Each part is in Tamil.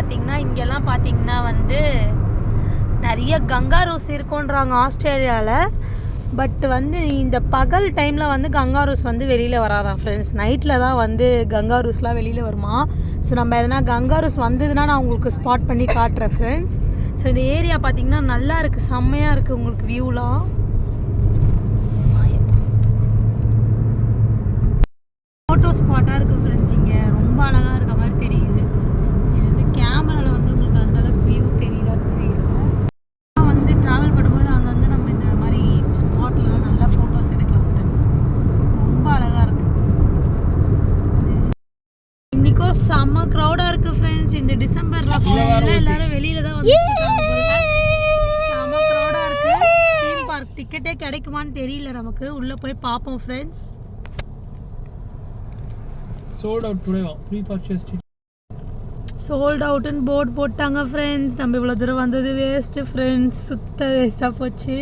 பார்த்தீங்கன்னா இங்கெல்லாம் பார்த்தீங்கன்னா வந்து நிறைய கங்காரூஸ் இருக்குன்றாங்க ஆஸ்திரேலியாவில். பட் வந்து இந்த பகல் டைமில் வந்து கங்காரூஸ் வந்து வெளியில் வராதான் ஃப்ரெண்ட்ஸ். நைட்டில் தான் வந்து கங்காரூஸ்லாம் வெளியில் வருமா. ஸோ நம்ம எதனா கங்காரூஸ் வந்ததுன்னா நான் உங்களுக்கு ஸ்பாட் பண்ணி காட்டுறேன் ஃப்ரெண்ட்ஸ். ஸோ இந்த ஏரியா பார்த்திங்கன்னா நல்லா இருக்குது, செம்மையாக இருக்குது உங்களுக்கு வியூலாம். ஃபோட்டோ ஸ்பாட்டாக இருக்குது ஃப்ரெண்ட்ஸ். இங்கே ரொம்ப அழகாக இருக்க மாதிரி தெரியுது. இது வந்து கேமராவில் வந்து உங்களுக்கு அந்தளவுக்கு வியூ தெரியுதான்னு தெரியல. வந்து ட்ராவல் பண்ணும்போது அங்கே வந்து நம்ம இந்த மாதிரி ஸ்பாட்லாம் நல்லா ஃபோட்டோஸ் எடுக்கலாம் ஃப்ரெண்ட்ஸ். ரொம்ப அழகாக இருக்குது. இன்றைக்கும் செம்ம க்ரௌடாக இருக்குது ஃப்ரெண்ட்ஸ். இந்த டிசம்பரில் ஃபுல்லாக எல்லோரும் வெளியில் தான் வந்து செம்ம க்ரௌடாக இருக்குது. தீம் பார்க் டிக்கெட்டே கிடைக்குமான்னு தெரியல நமக்கு. உள்ளே போய் பார்ப்போம் friends. sold out today pre-purchase ticket. sold out ன்னு போர்டு போட்டாங்க ஃப்ரெண்ட்ஸ். நம்ம இவ்வளோ தூரம் வந்தது வேஸ்ட்டு ஃப்ரெண்ட்ஸ், சுத்த வேஸ்ட்டாக போச்சு.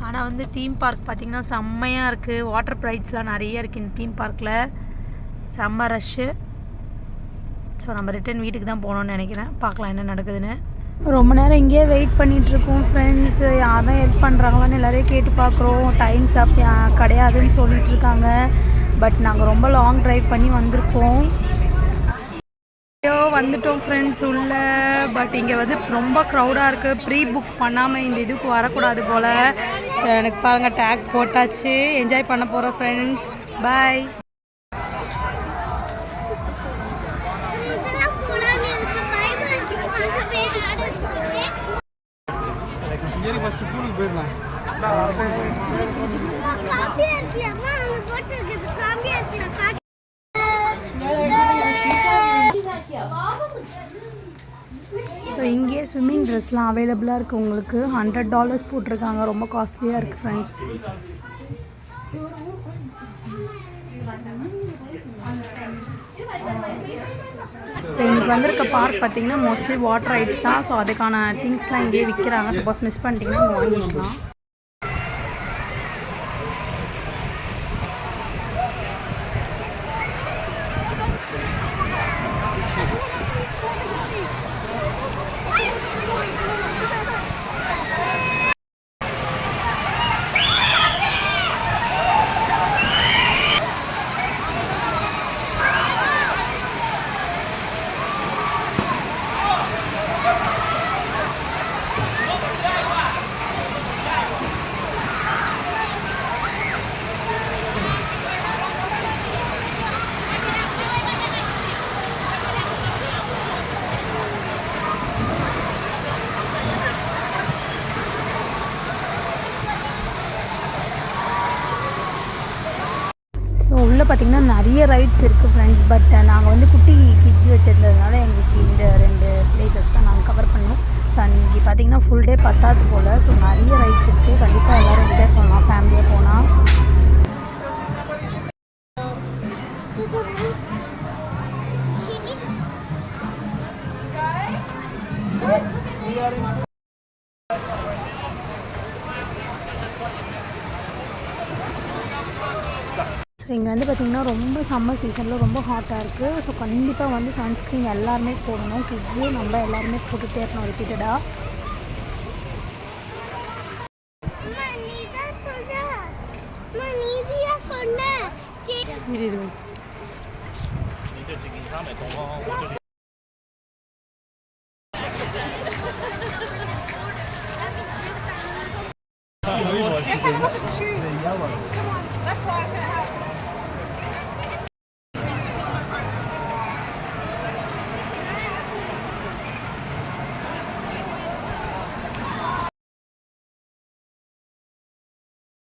ஆனால் வந்து தீம் பார்க் பார்த்திங்கன்னா செம்மையாக இருக்குது. வாட்டர் ரைட்ஸ்லாம் நிறைய இருக்குது இந்த தீம் பார்க்கில். செம்ம ரஷ்ஷு. ஸோ நம்ம ரிட்டன் வீட்டுக்கு தான் போகணுன்னு நினைக்கிறேன். பார்க்கலாம் என்ன நடக்குதுன்னு. ரொம்ப நேரம் இங்கேயே வெயிட் பண்ணிகிட்ருக்கோம் ஃப்ரெண்ட்ஸ். யாரும் ஹெல்ப் பண்ணுறாங்களான்னு எல்லோரையும் கேட்டு பார்க்குறோம். டைம்ஸ் அப் கிடையாதுன்னு சொல்லிகிட்டு இருக்காங்க. பட் நாங்கள் ரொம்ப லாங் ட்ரைவ் பண்ணி வந்திருக்கோம். வந்துட்டோம் ஃப்ரெண்ட்ஸ் உள்ள. பட் இங்கே வந்து ரொம்ப க்ரௌடாக இருக்குது. ப்ரீ புக் பண்ணாமல் இந்த இதுக்கு வரக்கூடாது போல். ஸோ எனக்கு பாருங்கள் டேக் போட்டாச்சு. என்ஜாய் பண்ண போகிறோம் ஃப்ரெண்ட்ஸ். பாய். ஸோ இங்கே ஸ்விம்மிங் ட்ரெஸ்லாம் அவைலபிளாக இருக்குது உங்களுக்கு. $100 போட்டிருக்காங்க. ரொம்ப காஸ்ட்லியாக இருக்குது ஃப்ரெண்ட்ஸ். ஸோ இன்றைக்கி வந்திருக்க பார்க் பார்த்திங்கன்னா மோஸ்ட்லி வாட்டர் ரைட்ஸ் தான். ஸோ அதுக்கான திங்ஸ்லாம் இங்கேயே விற்கிறாங்க. சப்போஸ் மிஸ் பண்ணிட்டீங்கன்னா இங்கே வாங்கிக்கலாம். ஸோ உள்ளே பார்த்திங்கன்னா நிறைய ரைட்ஸ் இருக்குது ஃப்ரெண்ட்ஸ். பட் நாங்கள் வந்து குட்டி கிட்ஸ் வச்சுருந்ததுனால எங்களுக்கு இந்த 2 பிளேசஸ் தான் நாங்கள் கவர் பண்ணோம். ஸோ அன்றைக்கி பார்த்திங்கன்னா ஃபுல் டே பத்தாது போல். ஸோ நிறைய ரைட்ஸ் இருக்குது. கண்டிப்பாக எல்லோரும் என்ஜாய் பண்ணலாம் ஃபேமிலியாக போனால். ஸோ இங்கே வந்து பார்த்திங்கன்னா ரொம்ப சம்மர் சீசனில் ரொம்ப ஹாட்டாக இருக்குது. ஸோ கண்டிப்பாக வந்து சன்ஸ்க்ரீன் எல்லாருமே போடணும். கிட்ஸு நம்ம எல்லாருமே போட்டுகிட்டே இருக்கணும் ரிப்பீட்டடாக.